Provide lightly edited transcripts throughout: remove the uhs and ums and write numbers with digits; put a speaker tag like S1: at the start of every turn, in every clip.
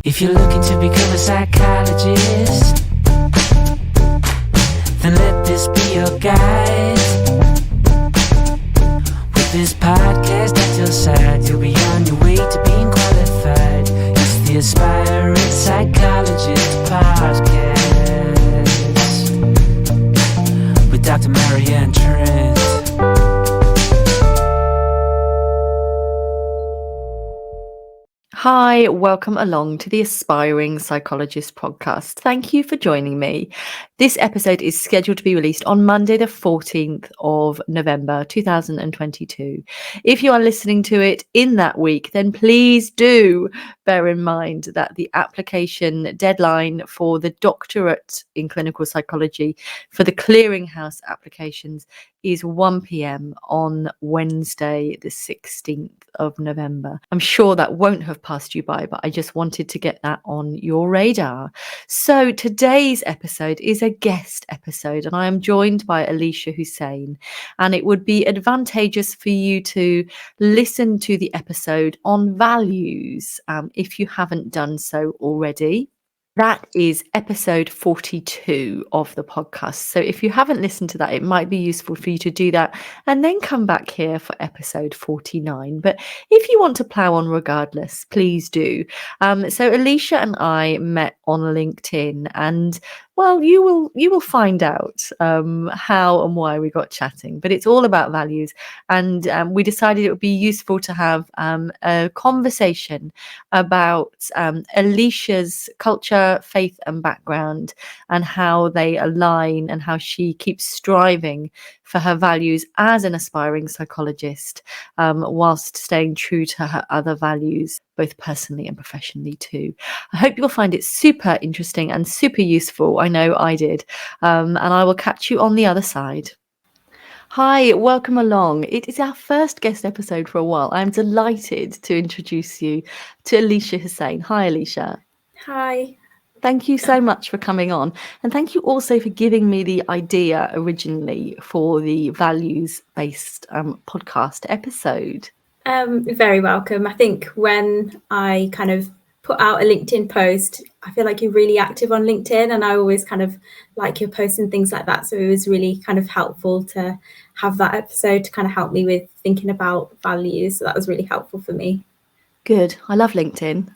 S1: If you're looking to become a psychologist, then let this be your guide. With this podcast at your side, you'll be on your way to being qualified. It's the Aspiring Psychologist Podcast with Dr. Marianne Trent.
S2: Hi, welcome along to the Aspiring Psychologist Podcast. Thank you for joining me. This episode is scheduled to be released on Monday, the 14th of November, 2022. If you are listening to it in that week, then please do bear in mind that the application deadline for the doctorate in clinical psychology for the clearinghouse applications is 1 p.m. on Wednesday, the 16th of November. I'm sure that won't have passed you by, but I just wanted to get that on your radar. So today's episode is a guest episode, and I am joined by Elisha Hussain, and it would be advantageous for you to listen to the episode on values if you haven't done so already. That is episode 42 of the podcast. So if you haven't listened to that, it might be useful for you to do that and then come back here for episode 49. But if you want to plow on regardless, please do. So Elisha and I met on LinkedIn, and well, you will find out how and why we got chatting, but it's all about values. And we decided it would be useful to have a conversation about Elisha's culture, faith and background, and how they align and how she keeps striving for her values as an aspiring psychologist, whilst staying true to her other values, both personally and professionally too. I hope you'll find it super interesting and super useful. I know I did. And I will catch you on the other side. Hi, welcome along. It is our first guest episode for a while. I'm delighted to introduce you to Elisha Hussain. Hi, Elisha.
S3: Hi.
S2: Thank you so much for coming on. And thank you also for giving me the idea originally for the values-based podcast episode.
S3: You're very welcome. I think when I kind of put out a LinkedIn post, I feel like you're really active on LinkedIn, and I always kind of like your posts and things like that. So it was really kind of helpful to have that episode to kind of help me with thinking about values. So that was really helpful for me.
S2: Good. I love LinkedIn.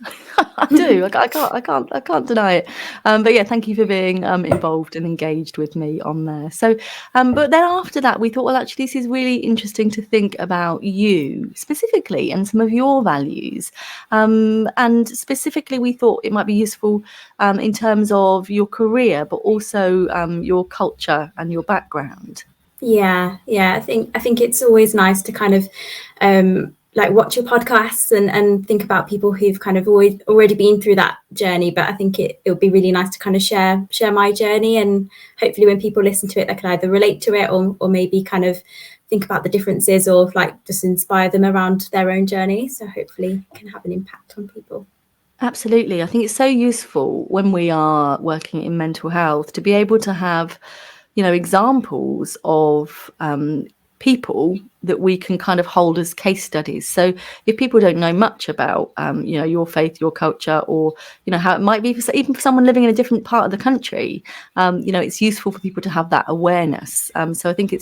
S2: I do. I can't deny it. But yeah, thank you for being involved and engaged with me on there. So, but then after that, we thought, well, actually, this is really interesting to think about you specifically and some of your values. And specifically, we thought it might be useful in terms of your career, but also your culture and your background.
S3: Yeah. I think it's always nice to kind of like watch your podcasts and think about people who've kind of already been through that journey. But I think it would be really nice to kind of share my journey, and hopefully when people listen to it, they can either relate to it or maybe kind of think about the differences, or like just inspire them around their own journey. So hopefully it can have an impact on people.
S2: Absolutely. I think it's so useful when we are working in mental health to be able to have, examples of people that we can kind of hold as case studies. So if people don't know much about, your faith, your culture, or, how it might be even for someone living in a different part of the country, it's useful for people to have that awareness. So I think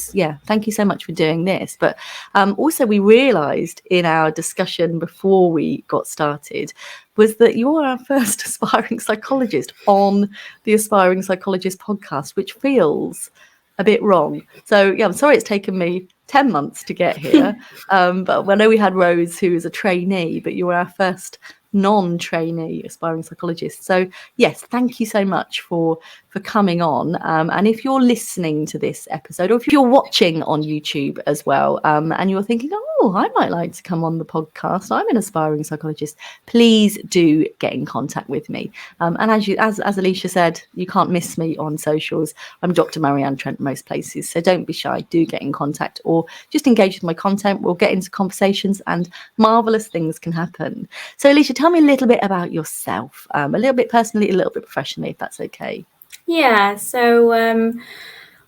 S2: thank you so much for doing this. But also we realized in our discussion before we got started was that you're our first aspiring psychologist on the Aspiring Psychologist Podcast, which feels a bit wrong. So yeah, I'm sorry it's taken me 10 months to get here. But I know we had Rose, who is a trainee, but you were our first non-trainee aspiring psychologist. So yes, thank you so much for coming on. And if you're listening to this episode, or if you're watching on YouTube as well, and you're thinking, I might like to come on the podcast, I'm an aspiring psychologist, please do get in contact with me. And as Elisha said, you can't miss me on socials. I'm Dr. Marianne Trent most places, so don't be shy, do get in contact or just engage with my content. We'll get into conversations and marvelous things can happen. So Elisha, tell me a little bit about yourself, a little bit personally, a little bit professionally, if that's okay.
S3: Yeah, so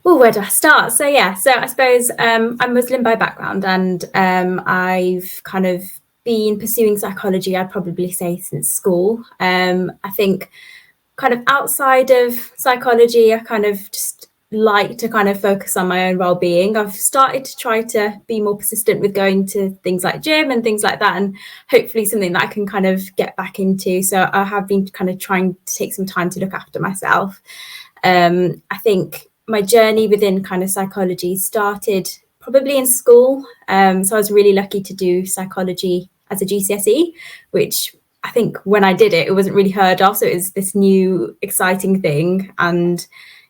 S3: where do I start? So I suppose I'm Muslim by background, and I've kind of been pursuing psychology, I'd probably say, since school. I think kind of outside of psychology, I kind of just like to kind of focus on my own well-being. I've started to try to be more persistent with going to things like gym and things like that, and hopefully something that I can kind of get back into. So I have been kind of trying to take some time to look after myself. I think my journey within kind of psychology started probably in school. So I was really lucky to do psychology as a GCSE, which I think when I did it, it wasn't really heard of. So it was this new exciting thing. And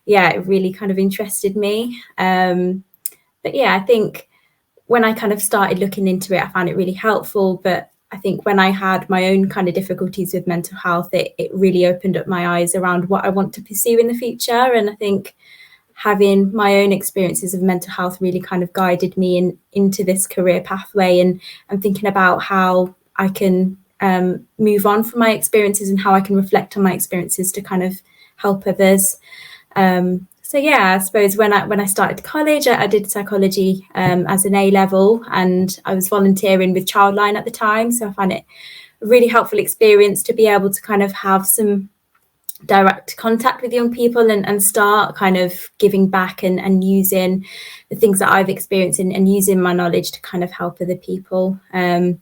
S3: yeah, it really kind of interested me. But yeah, I think when I kind of started looking into it, I found it really helpful. But I think when I had my own kind of difficulties with mental health, it really opened up my eyes around what I want to pursue in the future. And I think having my own experiences of mental health really kind of guided me into this career pathway, and thinking about how I can move on from my experiences and how I can reflect on my experiences to kind of help others. So yeah, I suppose when I started college, I did psychology as an A-level, and I was volunteering with Childline at the time. So I found it a really helpful experience to be able to kind of have some direct contact with young people and start kind of giving back and using the things that I've experienced and using my knowledge to kind of help other people. And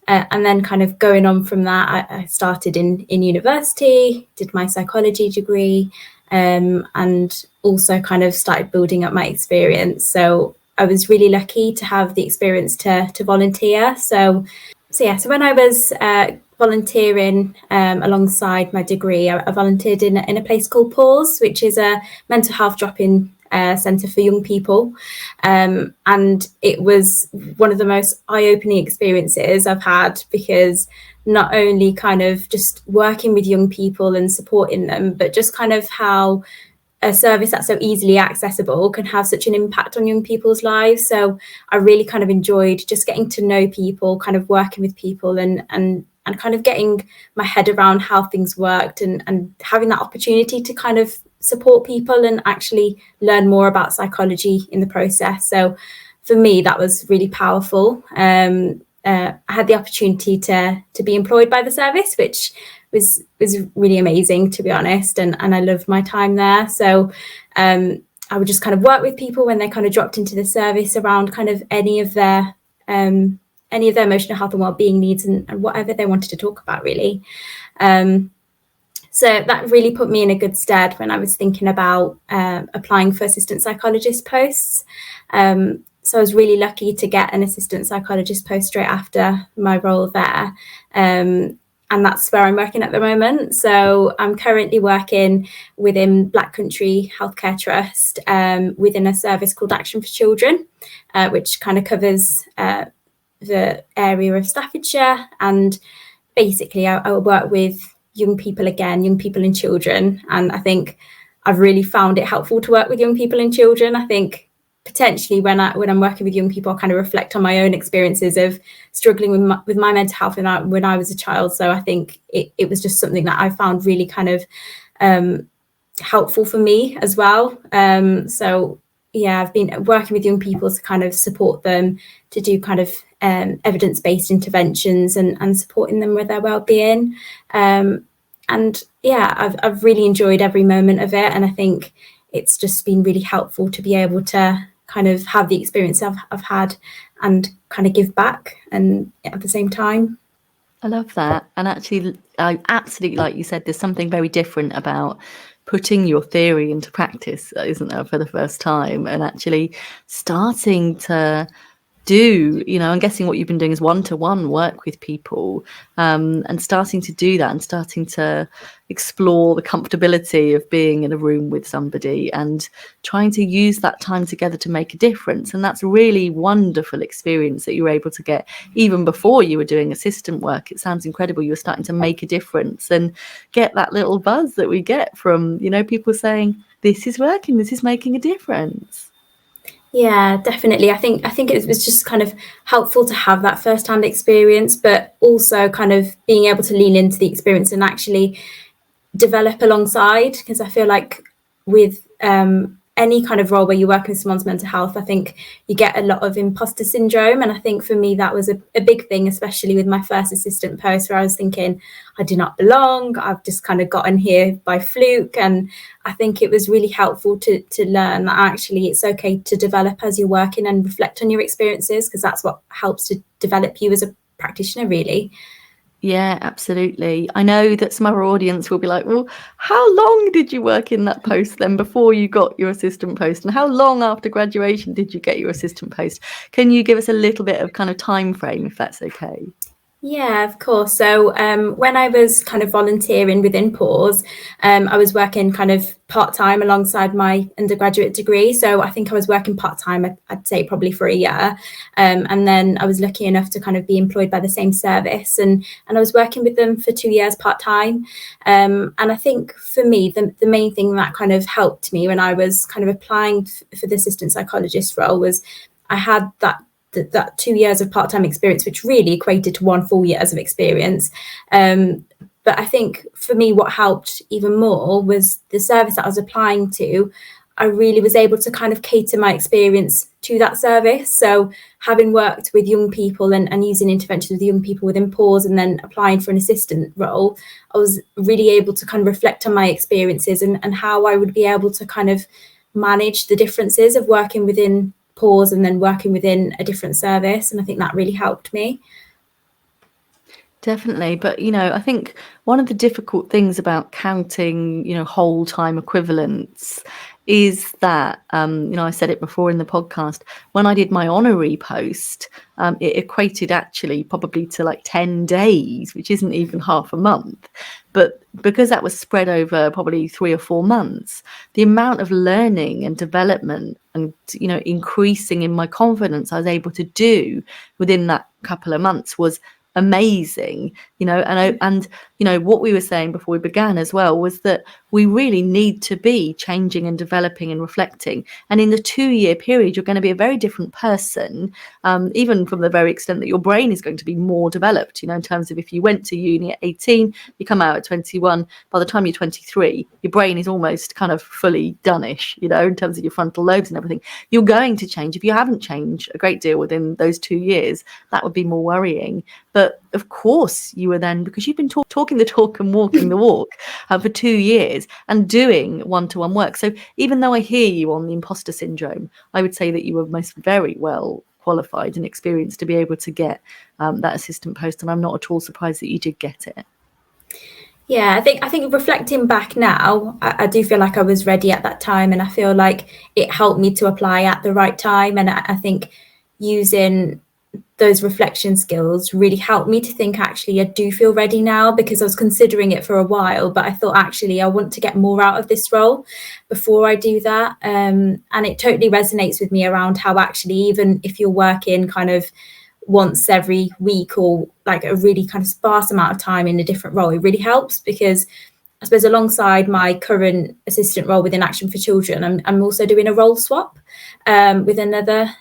S3: then kind of going on from that, I started in university, did my psychology degree, and also kind of started building up my experience. So I was really lucky to have the experience to volunteer. So when I was volunteering alongside my degree, I volunteered in a place called Pause, which is a mental health drop-in centre for young people, and it was one of the most eye-opening experiences I've had, because not only kind of just working with young people and supporting them, but just kind of how a service that's so easily accessible can have such an impact on young people's lives. So I really kind of enjoyed just getting to know people, kind of working with people, and kind of getting my head around how things worked, and having that opportunity to kind of support people and actually learn more about psychology in the process. So for me, that was really powerful. I had the opportunity to be employed by the service, which was really amazing, to be honest, and I loved my time there. So I would just kind of work with people when they kind of dropped into the service around kind of any of their emotional health and well-being needs, and whatever they wanted to talk about, really. So that really put me in a good stead when I was thinking about applying for assistant psychologist posts. So I was really lucky to get an assistant psychologist post straight after my role there. And that's where I'm working at the moment. So I'm currently working within Black Country Healthcare Trust within a service called Action for Children, which kind of covers the area of Staffordshire. And basically I work with young people and children. And I think I've really found it helpful to work with young people and children. I think potentially when I'm working with young people, I kind of reflect on my own experiences of struggling with my mental health when I was a child. So I think it was just something that I found really kind of helpful for me as well. So yeah, I've been working with young people to kind of support them to do kind of evidence-based interventions and supporting them with their well-being. And yeah, I've really enjoyed every moment of it. And I think it's just been really helpful to be able to kind of have the experience I've had and kind of give back and at the same time.
S2: I love that. And actually, I absolutely, like you said, there's something very different about putting your theory into practice, isn't there, for the first time, and actually starting to do, I'm guessing what you've been doing is one-to-one work with people, and starting to do that and starting to explore the comfortability of being in a room with somebody and trying to use that time together to make a difference. And that's a really wonderful experience that you were able to get even before you were doing assistant work. It sounds incredible. You were starting to make a difference and get that little buzz that we get from, people saying, this is working, this is making a difference.
S3: Yeah, definitely. I think it was just kind of helpful to have that first-hand experience, but also kind of being able to lean into the experience and actually develop alongside, because I feel like with any kind of role where you're working with someone's mental health, I think you get a lot of imposter syndrome. And I think for me, that was a big thing, especially with my first assistant post, where I was thinking, I do not belong. I've just kind of gotten here by fluke. And I think it was really helpful to learn that actually it's okay to develop as you're working and reflect on your experiences, because that's what helps to develop you as a practitioner, really.
S2: Yeah, absolutely. I know that some other audience will be like, well, how long did you work in that post then before you got your assistant post? And how long after graduation did you get your assistant post? Can you give us a little bit of kind of time frame, if that's okay?
S3: Yeah, of course. So when I was kind of volunteering within Pause, I was working kind of part-time alongside my undergraduate degree. So I think I was working part-time, I'd say probably for a year. And then I was lucky enough to kind of be employed by the same service. And I was working with them for 2 years part-time. And I think for me, the main thing that kind of helped me when I was kind of applying for the assistant psychologist role was I had that 2 years of part-time experience, which really equated to 1 full years of experience. But I think for me, what helped even more was the service that I was applying to. I really was able to kind of cater my experience to that service. So having worked with young people and using interventions with young people within Pause and then applying for an assistant role, I was really able to kind of reflect on my experiences and how I would be able to kind of manage the differences of working within Pause and then working within a different service. And I think that really helped me.
S2: Definitely. But, I think one of the difficult things about counting, whole time equivalents is that, I said it before in the podcast, when I did my honorary post, it equated actually probably to like 10 days, which isn't even half a month. But because that was spread over probably 3 or 4 months, the amount of learning and development and, increasing in my confidence I was able to do within that couple of months was amazing, and what we were saying before we began as well was that we really need to be changing and developing and reflecting. And in the 2-year period, you're going to be a very different person, even from the very extent that your brain is going to be more developed, in terms of if you went to uni at 18, you come out at 21, by the time you're 23, your brain is almost kind of fully done-ish, in terms of your frontal lobes and everything. You're going to change. If you haven't changed a great deal within those 2 years, that would be more worrying. But of course you were then, because you've been talking the talk and walking the walk for 2 years and doing one-to-one work. So even though I hear you on the imposter syndrome, I would say that you were most very well qualified and experienced to be able to get that assistant post. And I'm not at all surprised that you did get it.
S3: Yeah, I think reflecting back now, I do feel like I was ready at that time, and I feel like it helped me to apply at the right time. And I think using those reflection skills really helped me to think, actually, I do feel ready now, because I was considering it for a while, but I thought, actually, I want to get more out of this role before I do that. And it totally resonates with me around how actually, even if you're working kind of once every week or like a really kind of sparse amount of time in a different role, it really helps, because I suppose alongside my current assistant role within Action for Children, I'm also doing a role swap with another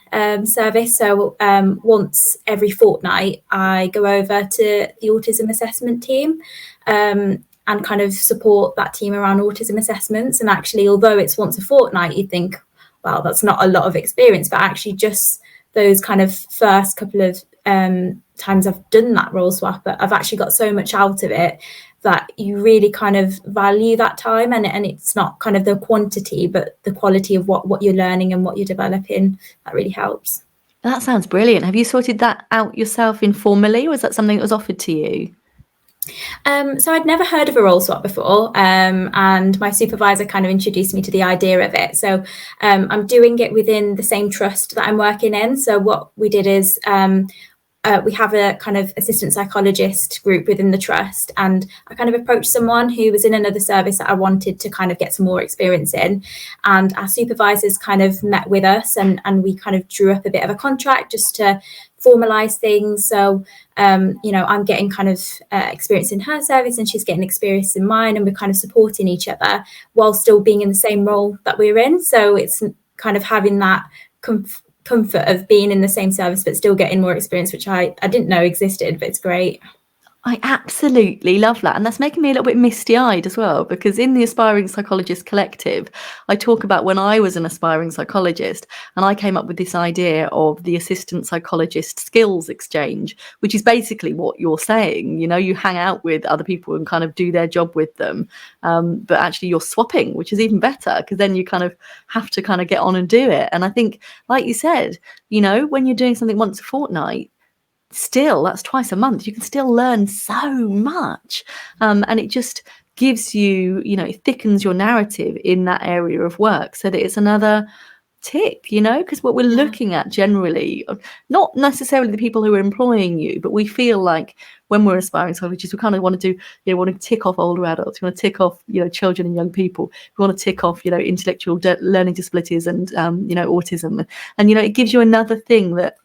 S3: service. So once every fortnight, I go over to the autism assessment team and kind of support that team around autism assessments. And actually, although it's once a fortnight, you think, well, that's not a lot of experience, but actually just those kind of first couple of times I've done that role swap, but I've actually got so much out of it that you really kind of value that time, and it's not kind of the quantity but the quality of what you're learning and what you're developing. That really helps.
S2: That sounds brilliant. Have you sorted that out yourself informally, or is that something that was offered to you?
S3: So I'd never heard of a role swap before, and my supervisor kind of introduced me to the idea of it. So I'm doing it within the same trust that I'm working in. So what we did is we have a kind of assistant psychologist group within the trust, and I kind of approached someone who was in another service that I wanted to kind of get some more experience in, and our supervisors kind of met with us and we kind of drew up a bit of a contract just to formalize things. So I'm getting kind of experience in her service and she's getting experience in mine, and we're kind of supporting each other while still being in the same role that we're in. So it's kind of having that comfort of being in the same service but still getting more experience, which I didn't know existed, but it's great.
S2: I absolutely love that. And that's making me a little bit misty-eyed as well, because in the Aspiring Psychologist Collective, I talk about when I was an aspiring psychologist and I came up with this idea of the assistant psychologist skills exchange, which is basically what you're saying. You know, you hang out with other people and kind of do their job with them. But actually you're swapping, which is even better, because then you kind of have to kind of get on and do it. And I think, like you said, you know, when you're doing something once a fortnight, still that's twice a month, you can still learn so much, and it just gives you, you know, it thickens your narrative in that area of work, so that it's another tick, you know, because what we're looking at generally, not necessarily the people who are employing you, but we feel like when we're aspiring psychologists, we kind of want to do, you know, want to tick off older adults, we want to tick off, you know, children and young people, we want to tick off, you know, intellectual learning disabilities and you know, autism, and you know, it gives you another thing that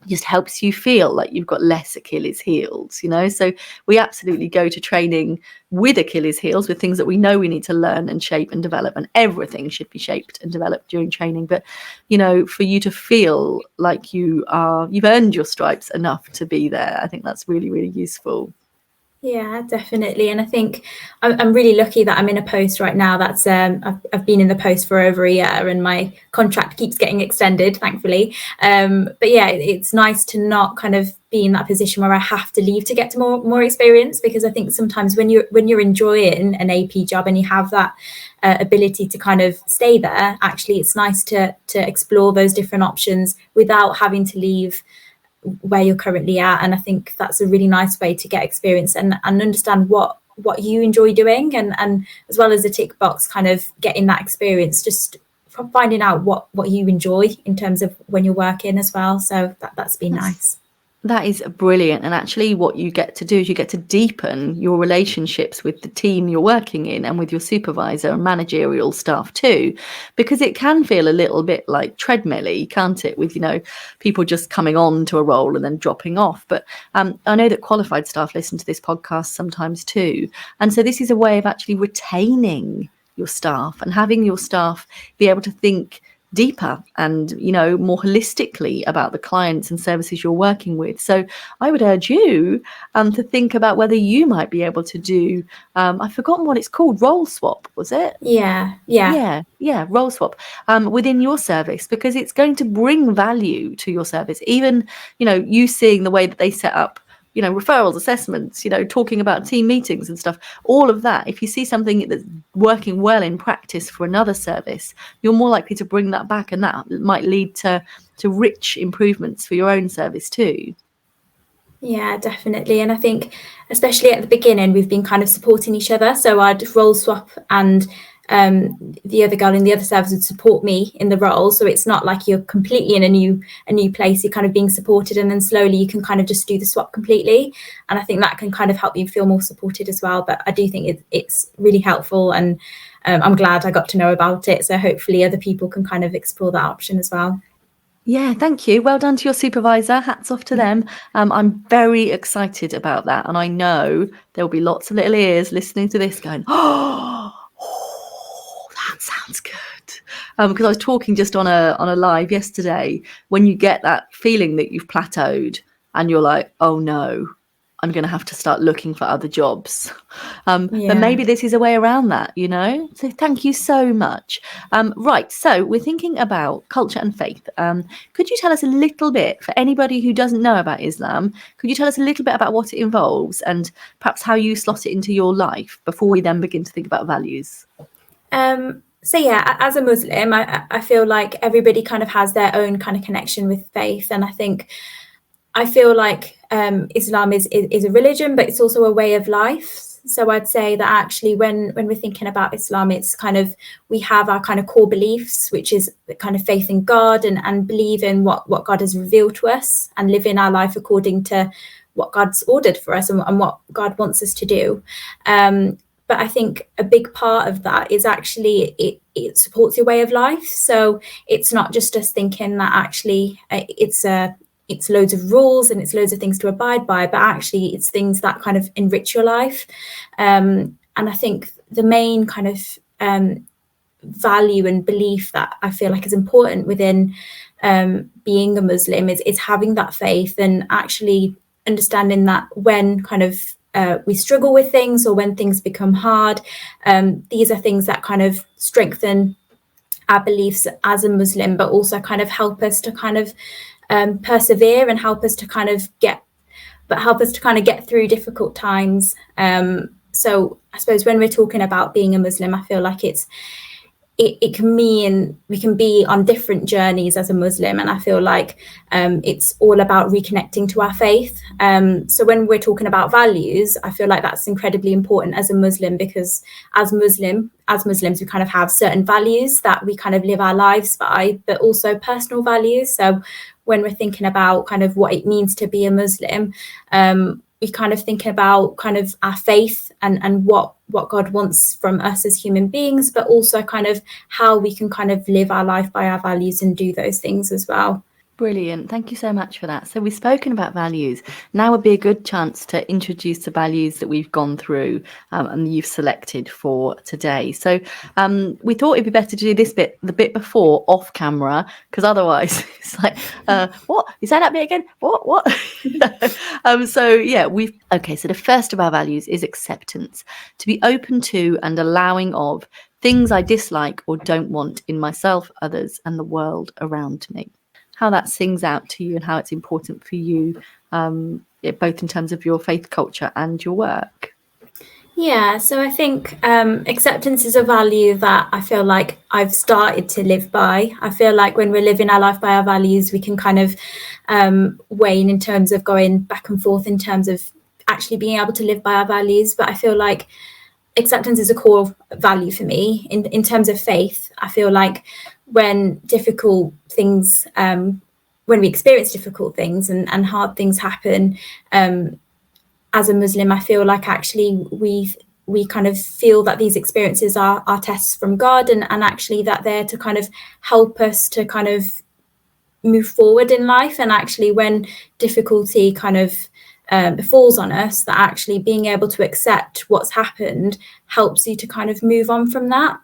S2: just helps you feel like you've got less Achilles heels, you know. So we absolutely go to training with Achilles heels, with things that we know we need to learn and shape and develop, and everything should be shaped and developed during training. But you know, for you to feel like you've earned your stripes enough to be there, I think that's really, really useful.
S3: Yeah, definitely. And I think I'm really lucky that I'm in a post right now that's I've been in the post for over a year, and my contract keeps getting extended, thankfully. But yeah, it's nice to not kind of be in that position where I have to leave to get to more experience, because I think sometimes when you're enjoying an AP job and you have that ability to kind of stay there, actually it's nice to explore those different options without having to leave where you're currently at. And I think that's a really nice way to get experience and understand what you enjoy doing, and as well as the tick box kind of getting that experience, just finding out what you enjoy in terms of when you're working as well. So that's been nice.
S2: That is brilliant. And actually what you get to do is you get to deepen your relationships with the team you're working in and with your supervisor and managerial staff too, because it can feel a little bit like treadmill-y, can't it, with, you know, people just coming on to a role and then dropping off. But I know that qualified staff listen to this podcast sometimes too. And so this is a way of actually retaining your staff and having your staff be able to think deeper and, you know, more holistically about the clients and services you're working with. So I would urge you to think about whether you might be able to do, I've forgotten what it's called, role swap, was it? Yeah, role swap within your service, because it's going to bring value to your service. Even, you know, you seeing the way that they set up, you know, referrals, assessments, you know, talking about team meetings and stuff, all of that. If you see something that's working well in practice for another service, you're more likely to bring that back, and that might lead to rich improvements for your own service too.
S3: Yeah, definitely. And I think especially at the beginning, we've been kind of supporting each other. So I'd role swap, and the other girl in the other service would support me in the role. So it's not like you're completely in a new place, you're kind of being supported, and then slowly you can kind of just do the swap completely. And I think that can kind of help you feel more supported as well. But I do think it's really helpful, and I'm glad I got to know about it. So hopefully other people can kind of explore that option as well.
S2: Yeah, thank you. Well done to your supervisor. Hats off to them. I'm very excited about that. And I know there'll be lots of little ears listening to this going, oh, that sounds good. Because I was talking just on a live yesterday, when you get that feeling that you've plateaued and you're like, oh no, I'm going to have to start looking for other jobs. But maybe this is a way around that, you know? So thank you so much. Right, so we're thinking about culture and faith. Could you tell us a little bit, for anybody who doesn't know about Islam, could you tell us a little bit about what it involves and perhaps how you slot it into your life before we then begin to think about values?
S3: So yeah, as a Muslim, I feel like everybody kind of has their own kind of connection with faith. And I feel like Islam is a religion, but it's also a way of life. So I'd say that actually when we're thinking about Islam, it's kind of, we have our kind of core beliefs, which is kind of faith in God and believe in what God has revealed to us, and live in our life according to what God's ordered for us and what God wants us to do. But I think a big part of that is actually it supports your way of life. So it's not just us thinking that actually it's loads of rules and it's loads of things to abide by, but actually it's things that kind of enrich your life. And I think the main kind of value and belief that I feel like is important within being a Muslim is having that faith and actually understanding that when kind of we struggle with things, or when things become hard, these are things that kind of strengthen our beliefs as a Muslim, but also kind of help us to kind of persevere, and help us to kind of get through difficult times. So I suppose when we're talking about being a Muslim, I feel like it can mean we can be on different journeys as a Muslim, and I feel like it's all about reconnecting to our faith. So when we're talking about values, I feel like that's incredibly important as a Muslim, because as Muslims we kind of have certain values that we kind of live our lives by, but also personal values. So when we're thinking about kind of what it means to be a Muslim, we kind of think about kind of our faith and what God wants from us as human beings, but also kind of how we can kind of live our life by our values and do those things as well.
S2: Brilliant. Thank you so much for that. So we've spoken about values. Now would be a good chance to introduce the values that we've gone through and you've selected for today. So we thought it'd be better to do the bit before off camera, because otherwise it's like, what? You say that bit again? What? So the first of our values is acceptance, to be open to and allowing of things I dislike or don't want in myself, others, and the world around me. How that sings out to you and how it's important for you, both in terms of your faith culture and your work.
S3: Yeah, so I think acceptance is a value that I feel like I've started to live by. I feel like when we're living our life by our values, we can kind of wane in terms of going back and forth in terms of actually being able to live by our values. But I feel like acceptance is a core value for me. In terms of faith, I feel like when difficult things, when we experience difficult things and hard things happen, as a Muslim, I feel like actually we kind of feel that these experiences are tests from God, and actually that they're to kind of help us to kind of move forward in life. And actually when difficulty kind of falls on us, that actually being able to accept what's happened helps you to kind of move on from that.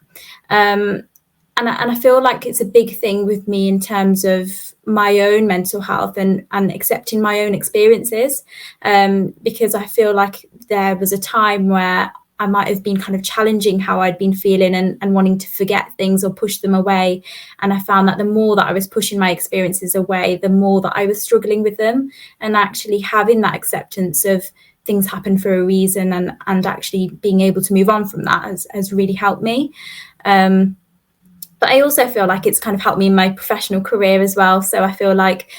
S3: And I feel like it's a big thing with me in terms of my own mental health and accepting my own experiences, because I feel like there was a time where I might have been kind of challenging how I'd been feeling and wanting to forget things or push them away. And I found that the more that I was pushing my experiences away, the more that I was struggling with them. And actually having that acceptance of things happen for a reason and actually being able to move on from that has really helped me. But I also feel like it's kind of helped me in my professional career as well. So I feel like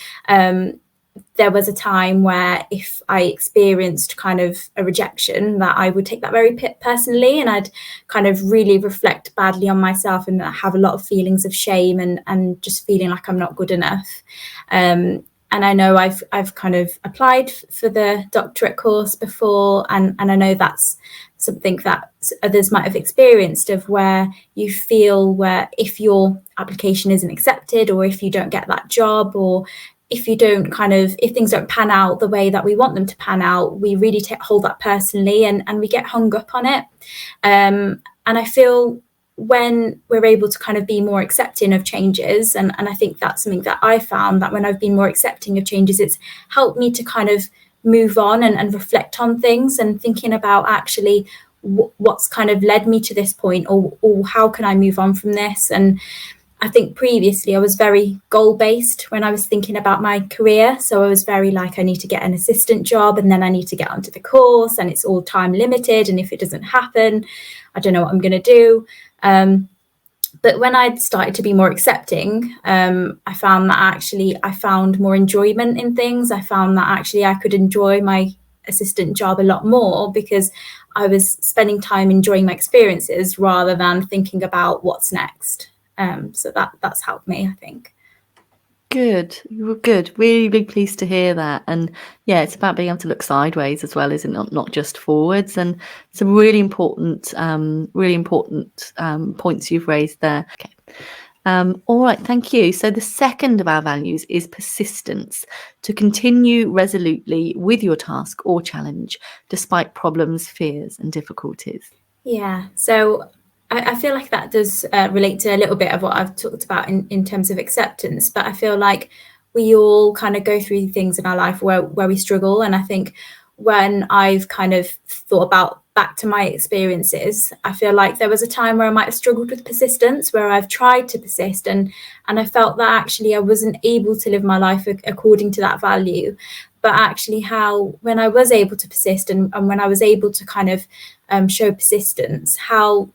S3: there was a time where if I experienced kind of a rejection, that I would take that very personally, and I'd kind of really reflect badly on myself and have a lot of feelings of shame and just feeling like I'm not good enough. And I know I've kind of applied for the doctorate course before, and I know that's something that others might have experienced, of where you feel where if your application isn't accepted, or if you don't get that job, or if things don't pan out the way that we want them to pan out, we really hold that personally and we get hung up on it. And I feel when we're able to kind of be more accepting of changes, and I think that's something that I found, that when I've been more accepting of changes, it's helped me to kind of move on and reflect on things, and thinking about actually what's kind of led me to this point, or how can I move on from this. And I think previously I was very goal-based when I was thinking about my career. So I was very like, I need to get an assistant job, and then I need to get onto the course, and it's all time limited, and if it doesn't happen, I don't know what I'm going to do. But when I started to be more accepting, I found that actually I found more enjoyment in things. I found that actually I could enjoy my assistant job a lot more, because I was spending time enjoying my experiences rather than thinking about what's next. So that's helped me, I think.
S2: Good. Really, really pleased to hear that. And yeah, it's about being able to look sideways as well, isn't it? Not just forwards. And some really important points you've raised there. Okay. All right, thank you. So the second of our values is persistence, to continue resolutely with your task or challenge despite problems, fears, and difficulties.
S3: Yeah. So I feel like that does relate to a little bit of what I've talked about in terms of acceptance, but I feel like we all kind of go through things in our life where we struggle. And I think when I've kind of thought about back to my experiences, I feel like there was a time where I might have struggled with persistence, where I've tried to persist and I felt that actually I wasn't able to live my life according to that value. But actually how when I was able to persist and when I was able to kind of show persistence, how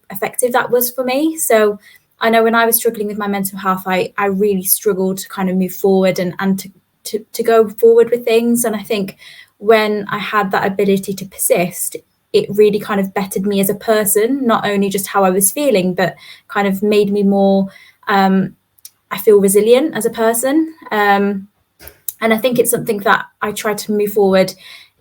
S3: effective that was for me. So I know when I was struggling with my mental health, I really struggled to kind of move forward and to go forward with things. And I think when I had that ability to persist, it really kind of bettered me as a person, not only just how I was feeling, but kind of made me more, I feel resilient as a person. And I think it's something that I try to move forward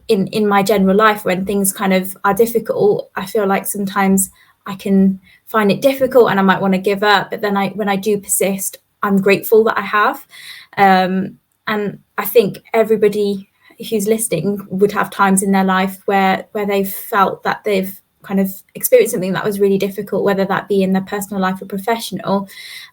S3: in my general life. When things kind of are difficult, I feel like sometimes I can find it difficult and I might want to give up. But then when I do persist, I'm grateful that I have. And I think everybody who's listening would have times in their life where they've felt that they've kind of experienced something that was really difficult, whether that be in their personal life or professional.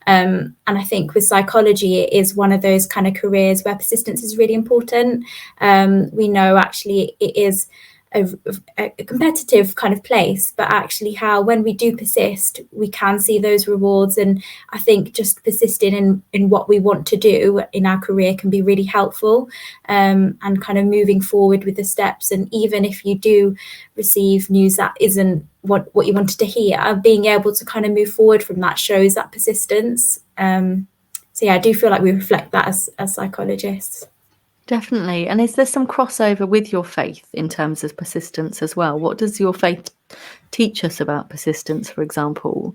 S3: And I think with psychology, it is one of those kind of careers where persistence is really important. We know actually it is a competitive kind of place, but actually how when we do persist, we can see those rewards. And I think just persisting in what we want to do in our career can be really helpful, and kind of moving forward with the steps. And even if you do receive news that isn't what you wanted to hear, being able to kind of move forward from that shows that persistence. So yeah, I do feel like we reflect that as psychologists.
S2: Definitely. And is there some crossover with your faith in terms of persistence as well? What does your faith teach us about persistence, for example?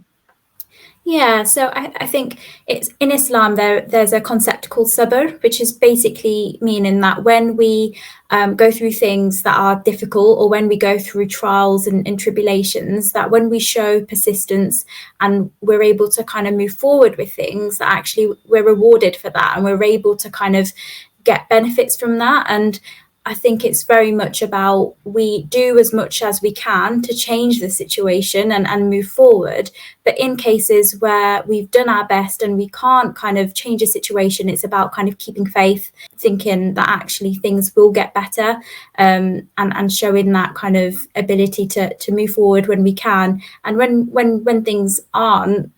S3: Yeah, so I think it's in Islam, there's a concept called sabr, which is basically meaning that when we go through things that are difficult, or when we go through trials and tribulations, that when we show persistence and we're able to kind of move forward with things, that actually we're rewarded for that and we're able to kind of get benefits from that. And I think it's very much about we do as much as we can to change the situation and move forward. But in cases where we've done our best and we can't kind of change a situation, it's about kind of keeping faith, thinking that actually things will get better, and showing that kind of ability to move forward when we can. And when things aren't,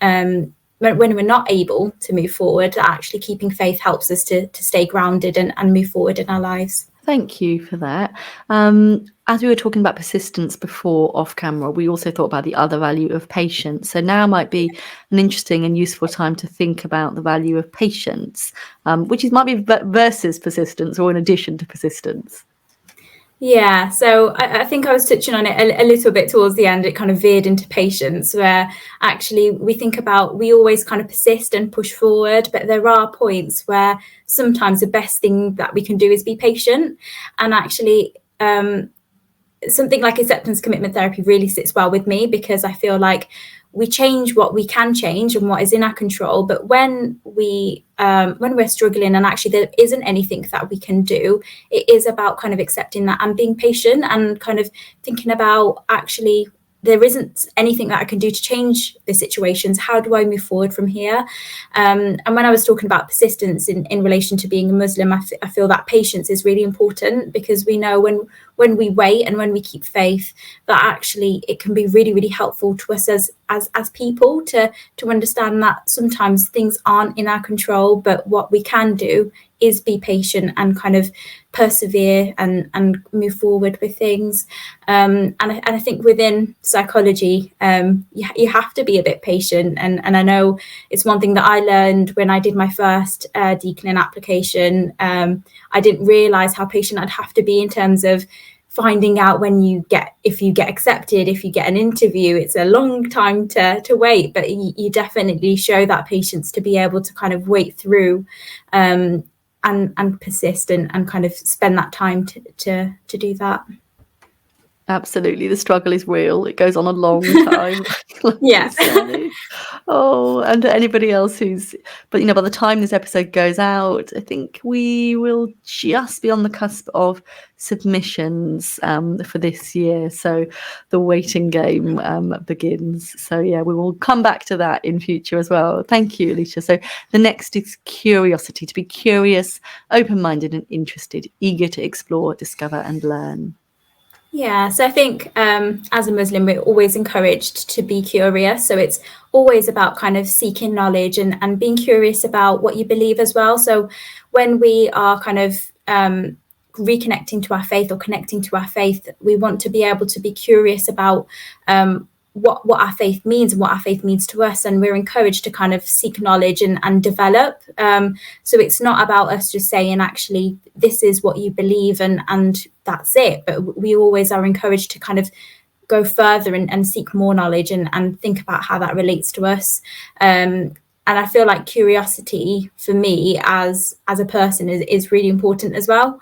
S3: when we're not able to move forward, actually keeping faith helps us to stay grounded and move forward in our lives.
S2: Thank you for that. As we were talking about persistence before off camera, we also thought about the other value of patience. So now might be an interesting and useful time to think about the value of patience, which might be versus persistence or in addition to persistence.
S3: Yeah, so I think I was touching on it a little bit towards the end. It kind of veered into patience, where actually we think about, we always kind of persist and push forward, but there are points where sometimes the best thing that we can do is be patient. And actually something like acceptance commitment therapy really sits well with me, because I feel like we change what we can change and what is in our control. But when we're struggling and actually there isn't anything that we can do, it is about kind of accepting that and being patient and kind of thinking about, actually, there isn't anything that I can do to change the situations. How do I move forward from here? And when I was talking about persistence in relation to being a Muslim, I feel that patience is really important, because we know when we wait and when we keep faith, that actually it can be really, really helpful to us as people to understand that sometimes things aren't in our control, but what we can do is be patient and kind of persevere and move forward with things. And I think within psychology, you have to be a bit patient. And I know it's one thing that I learned when I did my first deaconing application. I didn't realise how patient I'd have to be in terms of finding out if you get accepted, if you get an interview. It's a long time to wait, but you definitely show that patience to be able to kind of wait through and persist and kind of spend that time to do that.
S2: Absolutely. The struggle is real. It goes on a long time. like
S3: Yeah.
S2: you say. Oh, and to anybody else but by the time this episode goes out, I think we will just be on the cusp of submissions for this year. So the waiting game begins. So yeah, we will come back to that in future as well. Thank you, Elisha. So the next is curiosity, to be curious, open-minded and interested, eager to explore, discover and learn.
S3: Yeah, so I think as a Muslim, we're always encouraged to be curious. So it's always about kind of seeking knowledge and being curious about what you believe as well. So when we are kind of reconnecting to our faith or connecting to our faith, we want to be able to be curious about what our faith means and what our faith means to us, and we're encouraged to kind of seek knowledge and develop. So it's not about us just saying, actually, this is what you believe and that's it, but we always are encouraged to kind of go further and seek more knowledge and think about how that relates to us. And I feel like curiosity for me as a person is really important as well.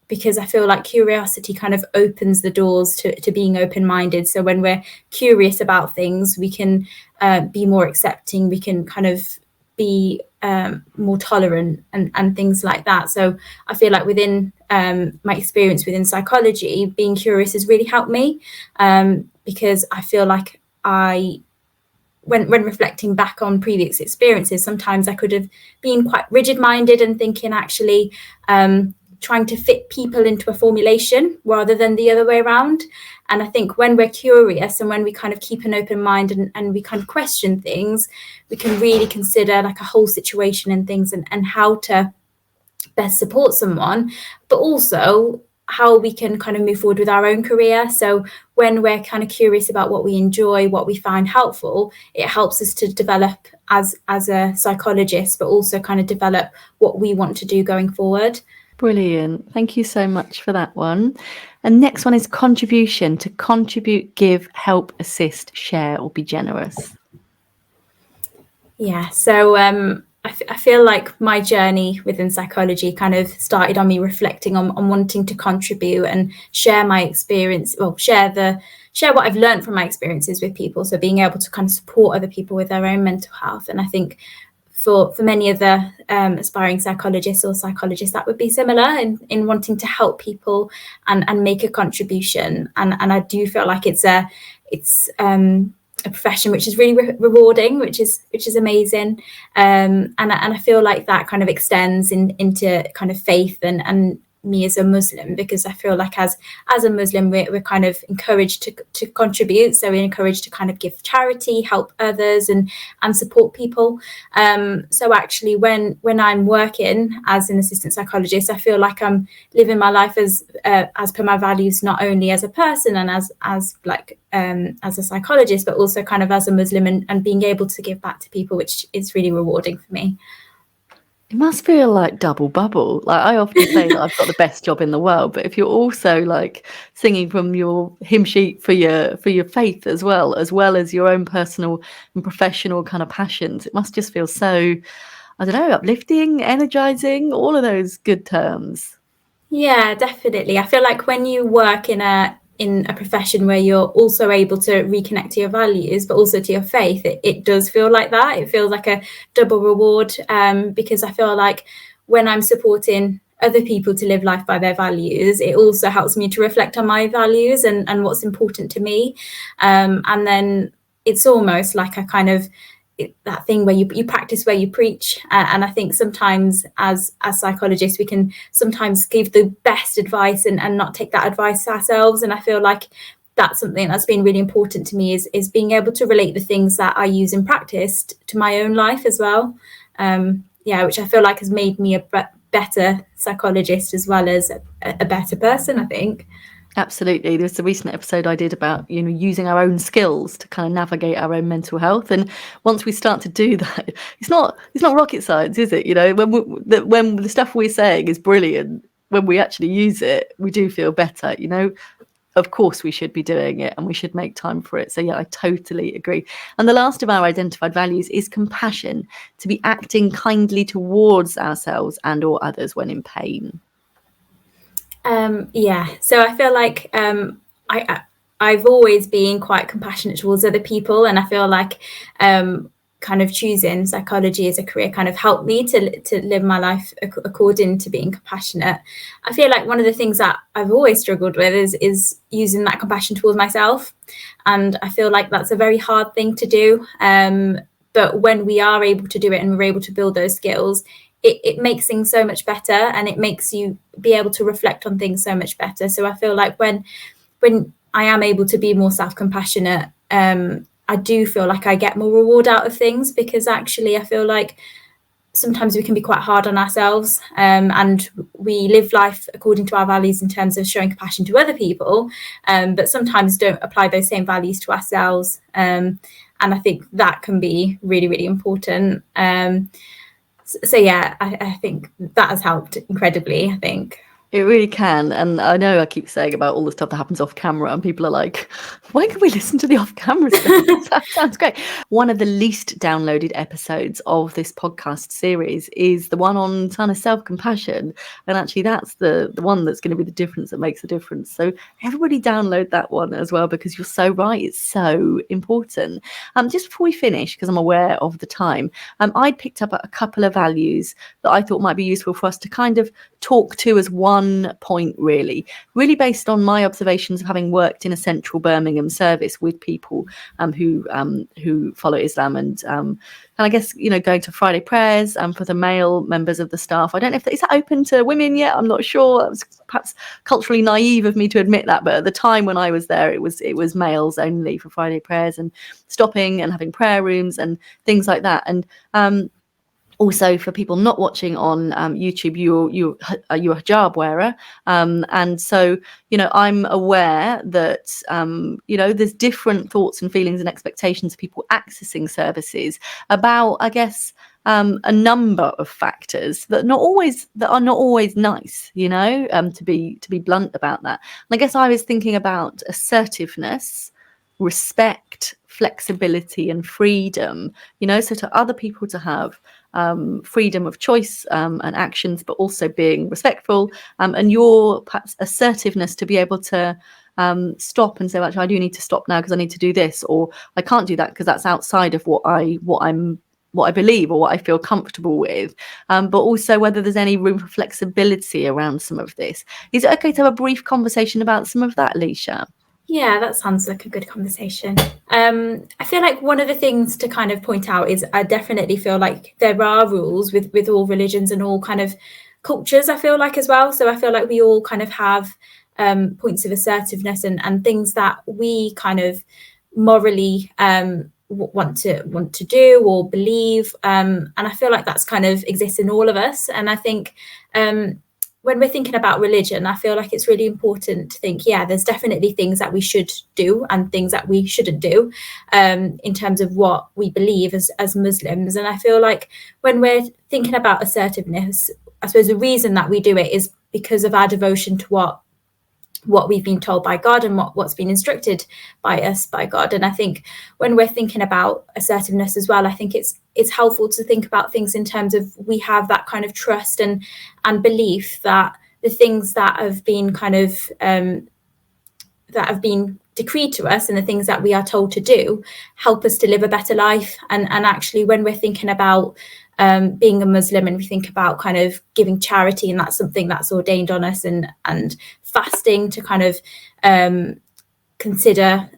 S3: Because I feel like curiosity kind of opens the doors to being open-minded. So when we're curious about things, we can be more accepting, we can kind of be more tolerant and things like that. So I feel like within my experience within psychology, being curious has really helped me, because I feel like when reflecting back on previous experiences, sometimes I could have been quite rigid-minded and thinking, actually, trying to fit people into a formulation rather than the other way around. And I think when we're curious and when we kind of keep an open mind and we kind of question things, we can really consider like a whole situation and things and how to best support someone, but also how we can kind of move forward with our own career. So when we're kind of curious about what we enjoy, what we find helpful, it helps us to develop as a psychologist, but also kind of develop what we want to do going forward.
S2: Brilliant. Thank you so much for that one. And next one is contribution, to contribute, give, help, assist, share, or be generous.
S3: Yeah, so I feel like my journey within psychology kind of started on me reflecting on wanting to contribute and share my experience, well, share what I've learned from my experiences with people. So being able to kind of support other people with their own mental health. And I think for many of the aspiring psychologists or psychologists, that would be similar in wanting to help people and make a contribution. And I do feel like it's a profession which is really rewarding, which is amazing. And I feel like that kind of extends into kind of faith and me as a Muslim, because I feel like as a Muslim, we're kind of encouraged to contribute. So we're encouraged to kind of give charity, help others and support people. So actually when I'm working as an assistant psychologist, I feel like I'm living my life as per my values, not only as a person and as a psychologist, but also kind of as a Muslim and being able to give back to people, which is really rewarding for me.
S2: It must feel like double bubble. Like I often say that I've got the best job in the world, but if you're also like singing from your hymn sheet for your faith as well as your own personal and professional kind of passions, it must just feel so, I don't know, uplifting, energizing, all of those good terms.
S3: Yeah, definitely. I feel like when you work in a profession where you're also able to reconnect to your values, but also to your faith, it does feel like that. It feels like a double reward, because I feel like when I'm supporting other people to live life by their values, it also helps me to reflect on my values and what's important to me. And then it's almost like a kind of that thing where you practice where you preach, and I think sometimes as psychologists we can sometimes give the best advice and not take that advice ourselves, and I feel like that's something that's been really important to me is being able to relate the things that I use in practice to my own life as well, which I feel like has made me a better psychologist as well as a better person, I think.
S2: Absolutely. There's a recent episode I did about, using our own skills to kind of navigate our own mental health. And once we start to do that, it's not rocket science, is it? When the stuff we're saying is brilliant, when we actually use it, we do feel better. Of course we should be doing it and we should make time for it. So yeah, I totally agree. And the last of our identified values is compassion, to be acting kindly towards ourselves and or others when in pain.
S3: So I feel like I've always been quite compassionate towards other people, and I feel like kind of choosing psychology as a career kind of helped me to live my life according to being compassionate. I feel like one of the things that I've always struggled with is using that compassion towards myself, and I feel like that's a very hard thing to do. But when we are able to do it and we're able to build those skills, it makes things so much better, and it makes you be able to reflect on things so much better. So I feel like when I am able to be more self-compassionate, I do feel like I get more reward out of things, because actually I feel like sometimes we can be quite hard on ourselves, and we live life according to our values in terms of showing compassion to other people, but sometimes don't apply those same values to ourselves. And I think that can be really, really important. So yeah, I think that has helped incredibly, I think.
S2: It really can. And I know I keep saying about all the stuff that happens off camera, and people are like, when can we listen to the off camera stuff? That sounds great. One of the least downloaded episodes of this podcast series is the one on kind of self-compassion. And actually that's the one that's going to be the difference that makes a difference. So everybody download that one as well, because you're so right. It's so important. Just before we finish, because I'm aware of the time, I picked up a couple of values that I thought might be useful for us to kind of talk to as one point, really based on my observations of having worked in a central Birmingham service with people who follow Islam, and I guess, you know, going to Friday prayers for the male members of the staff. I don't know if is that open to women yet. I'm not sure. It was perhaps culturally naive of me to admit that, but at the time when I was there, it was males only for Friday prayers and stopping and having prayer rooms and things like that. And also, for people not watching on YouTube, you're a hijab wearer, and so, you know, I'm aware that you know, there's different thoughts and feelings and expectations of people accessing services about, I guess, a number of factors that are not always nice, you know, to be blunt about that. And I guess I was thinking about assertiveness, respect, flexibility, and freedom, you know, so to other people to have freedom of choice and actions, but also being respectful, and your perhaps assertiveness to be able to stop and say, actually, I do need to stop now because I need to do this, or I can't do that because that's outside of what I believe or what I feel comfortable with, but also whether there's any room for flexibility around some of this. Is it okay to have a brief conversation about some of that, Elisha?
S3: Yeah, that sounds like a good conversation. I feel like one of the things to kind of point out is I definitely feel like there are rules with all religions and all kind of cultures, I feel like, as well. So I feel like we all kind of have points of assertiveness and things that we kind of morally want to do or believe. And I feel like that's kind of exists in all of us. And I think when we're thinking about religion, I feel like it's really important to think, yeah, there's definitely things that we should do and things that we shouldn't do in terms of what we believe as Muslims. And I feel like when we're thinking about assertiveness, I suppose the reason that we do it is because of our devotion to what we've been told by God and what's been instructed by us by God. And I think when we're thinking about assertiveness as well, I think it's helpful to think about things in terms of we have that kind of trust and belief that the things that have been kind of that have been decreed to us and the things that we are told to do help us to live a better life. And actually, when we're thinking about being a Muslim and we think about kind of giving charity, and that's something that's ordained on us, and fasting to kind of consider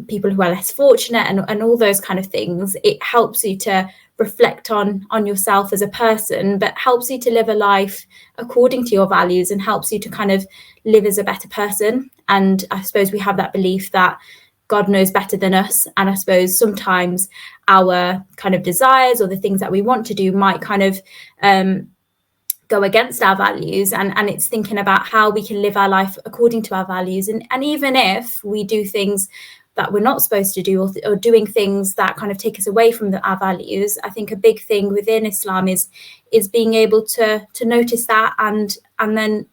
S3: people who are less fortunate and all those kind of things, it helps you to reflect on yourself as a person, but helps you to live a life according to your values and helps you to kind of live as a better person. And I suppose we have that belief that God knows better than us. And I suppose sometimes our kind of desires or the things that we want to do might kind of go against our values. And it's thinking about how we can live our life according to our values. And even if we do things that we're not supposed to do or doing things that kind of take us away from our values, I think a big thing within Islam is being able to notice that and then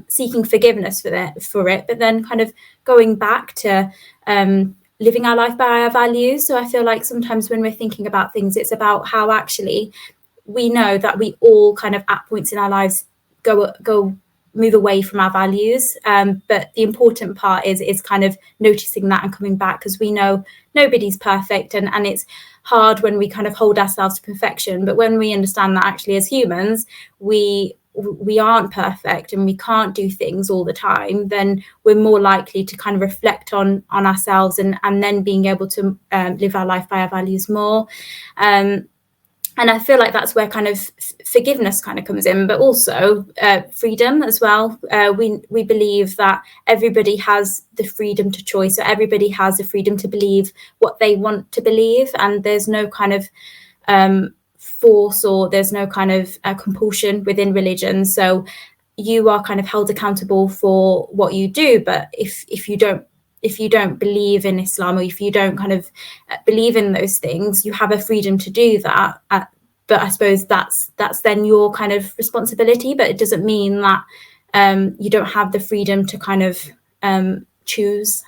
S3: seeking forgiveness for it, but then kind of going back to living our life by our values. So I feel like sometimes when we're thinking about things, it's about how actually we know that we all kind of at points in our lives go move away from our values. But the important part is kind of noticing that and coming back, because we know nobody's perfect, and it's hard when we kind of hold ourselves to perfection. But when we understand that actually as humans we aren't perfect and we can't do things all the time, then we're more likely to kind of reflect on ourselves and then being able to live our life by our values more. And I feel like that's where kind of forgiveness kind of comes in, but also freedom as well. We believe that everybody has the freedom to choice, so everybody has the freedom to believe what they want to believe, and there's no kind of force, or there's no kind of compulsion within religion. So you are kind of held accountable for what you do, but if you don't believe in Islam, or if you don't kind of believe in those things, you have a freedom to do that. But I suppose that's then your kind of responsibility, but it doesn't mean that you don't have the freedom to kind of choose.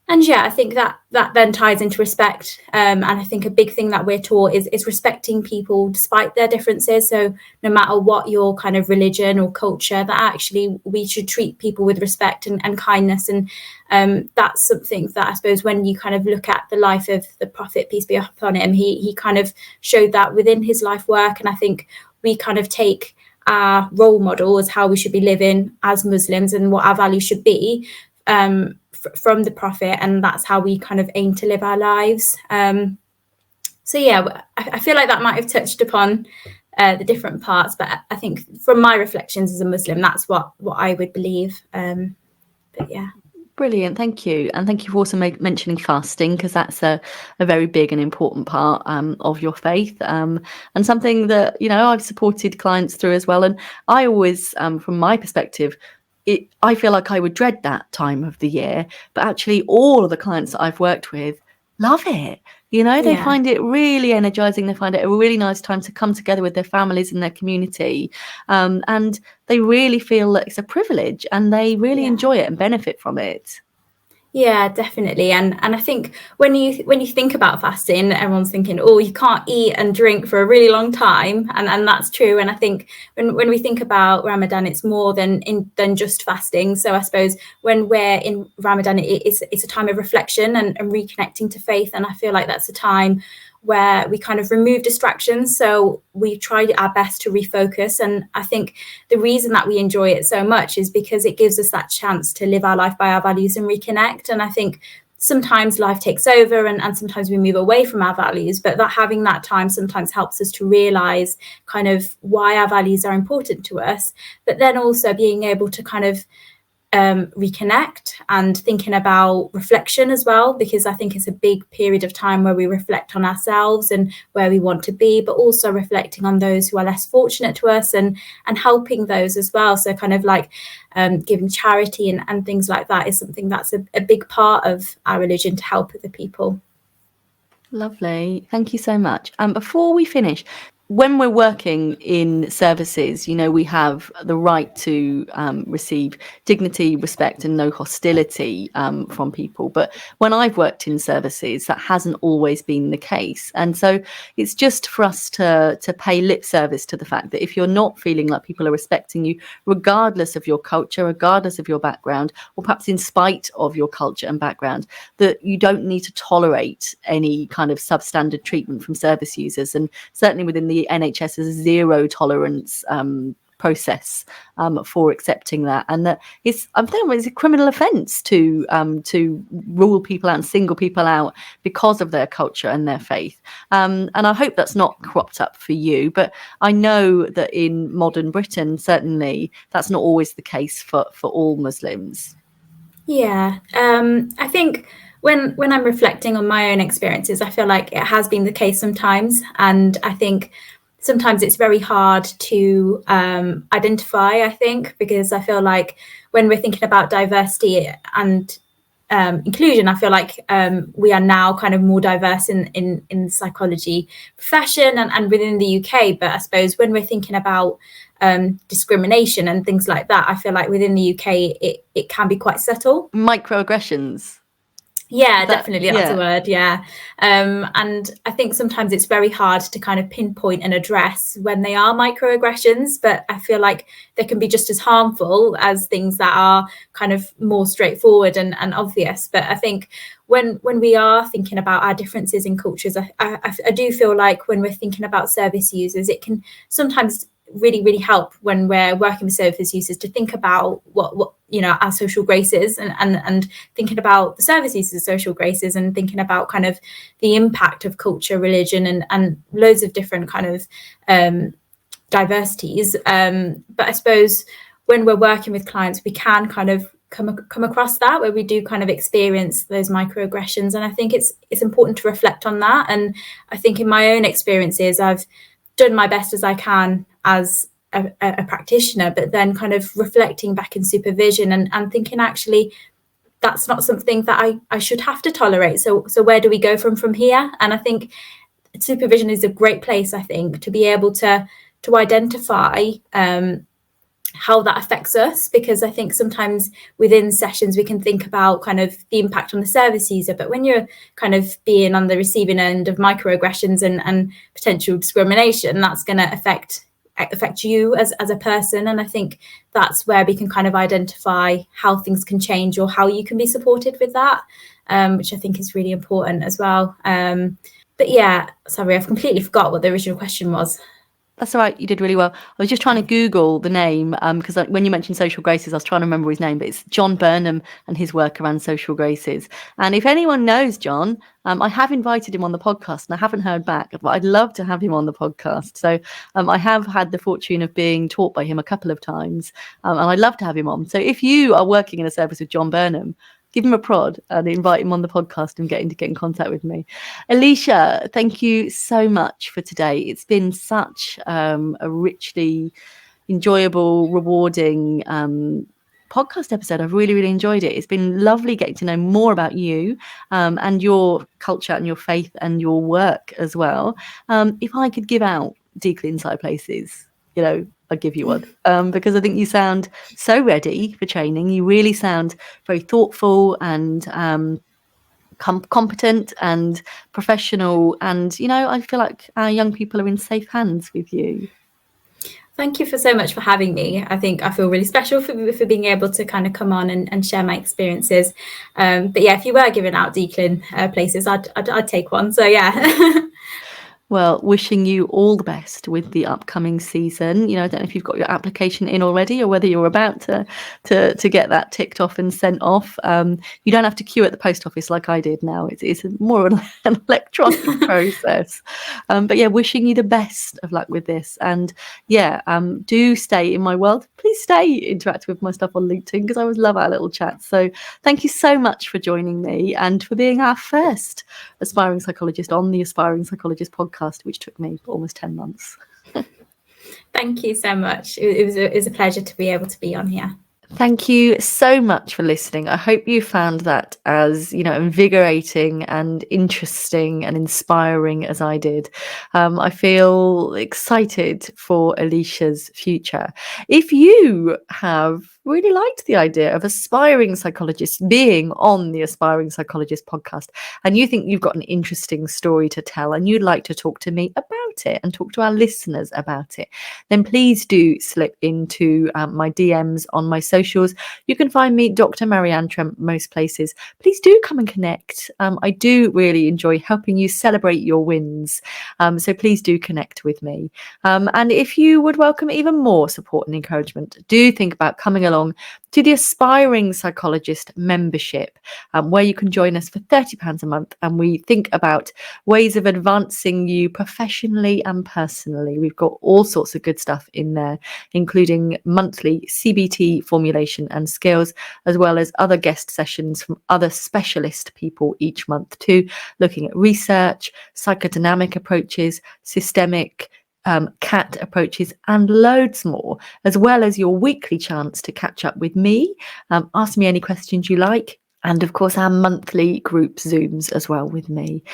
S3: And yeah, I think that then ties into respect. And I think a big thing that we're taught is respecting people despite their differences. So no matter what your kind of religion or culture, that actually we should treat people with respect and kindness. And that's something that I suppose when you kind of look at the life of the Prophet, peace be upon him, he kind of showed that within his life work. And I think we kind of take our role model as how we should be living as Muslims and what our values should be from the Prophet, and that's how we kind of aim to live our lives. So yeah, I feel like that might have touched upon the different parts, but I think from my reflections as a Muslim, that's what I would believe. But yeah.
S2: Brilliant, thank you. And thank you for also mentioning fasting, because that's a very big and important part of your faith, and something that, you know, I've supported clients through as well. And I always, from my perspective, I feel like I would dread that time of the year, but actually all of the clients that I've worked with love it. You know, they find it really energizing. They find it a really nice time to come together with their families and their community. And they really feel that it's a privilege, and they really enjoy it and benefit from it.
S3: Yeah, definitely. And I think when you think about fasting, everyone's thinking, oh, you can't eat and drink for a really long time. And that's true. And I think when we think about Ramadan, it's more than just fasting. So I suppose when we're in Ramadan, it's a time of reflection and reconnecting to faith. And I feel like that's a time where we kind of remove distractions. So we tried our best to refocus. And I think the reason that we enjoy it so much is because it gives us that chance to live our life by our values and reconnect. And I think sometimes life takes over and sometimes we move away from our values, but that having that time sometimes helps us to realize kind of why our values are important to us, but then also being able to kind of reconnect and thinking about reflection as well, because I think it's a big period of time where we reflect on ourselves and where we want to be, but also reflecting on those who are less fortunate to us and helping those as well. So kind of like giving charity and things like that is something that's a big part of our religion, to help other people.
S2: Lovely. Thank you so much. Before we finish, when we're working in services, you know, we have the right to receive dignity, respect, and no hostility from people. But when I've worked in services, that hasn't always been the case. And so it's just for us to pay lip service to the fact that if you're not feeling like people are respecting you, regardless of your culture, regardless of your background, or perhaps in spite of your culture and background, that you don't need to tolerate any kind of substandard treatment from service users. And certainly within the NHS is a zero tolerance process for accepting that, and that it's a criminal offence to rule people out and single people out because of their culture and their faith. And I hope that's not cropped up for you, but I know that in modern Britain, certainly that's not always the case for all Muslims.
S3: Yeah, I think when I'm reflecting on my own experiences, I feel like it has been the case sometimes, and I think sometimes it's very hard to identify, I think, because I feel like when we're thinking about diversity and inclusion, I feel like we are now kind of more diverse in the psychology profession and within the UK. But I suppose when we're thinking about discrimination and things like that, I feel like within the UK, it can be quite subtle.
S2: Microaggressions.
S3: Yeah, definitely. That's a
S2: Yeah.
S3: word. Yeah. And I think sometimes it's very hard to kind of pinpoint and address when they are microaggressions, but I feel like they can be just as harmful as things that are kind of more straightforward and obvious. But I think when we are thinking about our differences in cultures, I do feel like when we're thinking about service users, it can sometimes really help when we're working with service users to think about what our social graces and thinking about the service users' social graces and thinking about kind of the impact of culture, religion and loads of different kind of diversities. But I suppose when we're working with clients, we can kind of come across that where we do kind of experience those microaggressions, and I think it's important to reflect on that. And I think in my own experiences, I've done my best as I can as a practitioner, but then kind of reflecting back in supervision and thinking, actually, that's not something that I should have to tolerate. So where do we go from here? And I think supervision is a great place, I think, to be able to identify how that affects us, because I think sometimes within sessions we can think about kind of the impact on the service user, but when you're kind of being on the receiving end of microaggressions and potential discrimination, that's going to affect you as a person. And I think that's where we can kind of identify how things can change or how you can be supported with that, which I think is really important as well. But yeah, sorry, I've completely forgot what the original question was.
S2: That's all right. You did really well. I was just trying to Google the name because when you mentioned social graces, I was trying to remember his name, but it's John Burnham and his work around social graces. And if anyone knows John, I have invited him on the podcast and I haven't heard back, but I'd love to have him on the podcast. So I have had the fortune of being taught by him a couple of times, and I'd love to have him on. So if you are working in a service with John Burnham, give him a prod and invite him on the podcast and get in contact with me. Elisha, thank you so much for today. It's been such a richly enjoyable, rewarding podcast episode. I've really enjoyed it. It's been lovely getting to know more about you and your culture and your faith and your work as well. If I could give out DmT places, I'd give you one because I think you sound so ready for training. You really sound very thoughtful and competent and professional. And, I feel like our young people are in safe hands with you.
S3: Thank you so much for having me. I think I feel really special for being able to kind of come on and share my experiences. But yeah, if you were giving out DmT places, I'd take one. So yeah.
S2: Well, wishing you all the best with the upcoming season. I don't know if you've got your application in already or whether you're about to get that ticked off and sent off. You don't have to queue at the post office like I did now. It's more an electronic process. But yeah, wishing you the best of luck with this. And yeah, do stay in my world. Please stay interactive with my stuff on LinkedIn because I always love our little chats. So thank you so much for joining me and for being our first aspiring psychologist on the Aspiring Psychologist Podcast, which took me almost 10 months.
S3: Thank you so much. It was a pleasure to be able to be on here.
S2: Thank you so much for listening. I hope you found that as, invigorating and interesting and inspiring as I did. I feel excited for Elisha's future. If you have really liked the idea of aspiring psychologists being on the Aspiring Psychologist podcast and you think you've got an interesting story to tell and you'd like to talk to me about it and talk to our listeners about it, then please do slip into my DMs on my socials. You can find me Dr. Marianne Tremp most places. Please do come and connect. I do really enjoy helping you celebrate your wins. So please do connect with me. And if you would welcome even more support and encouragement, do think about coming along to the Aspiring Psychologist membership, where you can join us for £30 a month. And we think about ways of advancing you professionally and personally. We've got all sorts of good stuff in there, including monthly CBT formulation and skills, as well as other guest sessions from other specialist people each month too, looking at research, psychodynamic approaches, systemic CAT approaches and loads more, as well as your weekly chance to catch up with me, ask me any questions you like, And of course, our monthly group Zooms as well with me.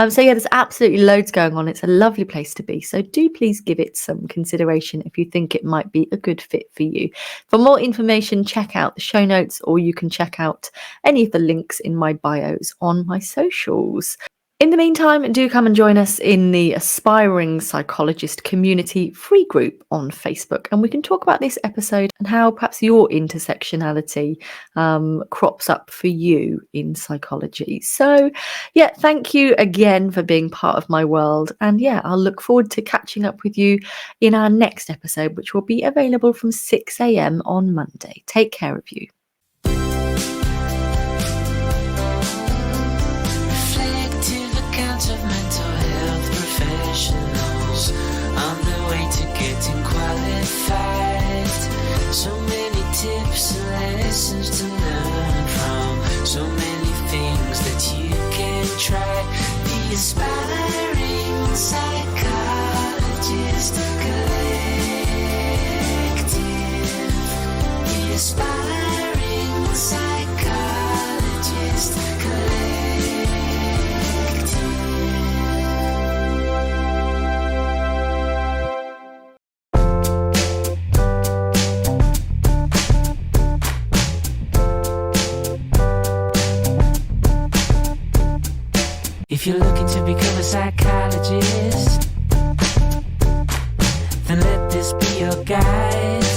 S2: So yeah, there's absolutely loads going on. It's a lovely place to be. So do please give it some consideration if you think it might be a good fit for you. For more information, check out the show notes, or you can check out any of the links in my bios on my socials. In the meantime, do come and join us in the Aspiring Psychologist community free group on Facebook, and we can talk about this episode and how perhaps your intersectionality crops up for you in psychology. So, yeah, thank you again for being part of my world. And yeah, I'll look forward to catching up with you in our next episode, which will be available from 6 a.m. on Monday. Take care of you.
S1: Of mental health professionals on the way to getting qualified. So many tips and lessons to learn from, so many things that you can try. The Aspiring Psychologist Collective. The Aspiring Psychologist Collective. If you're looking to become a psychologist, then let this be your guide.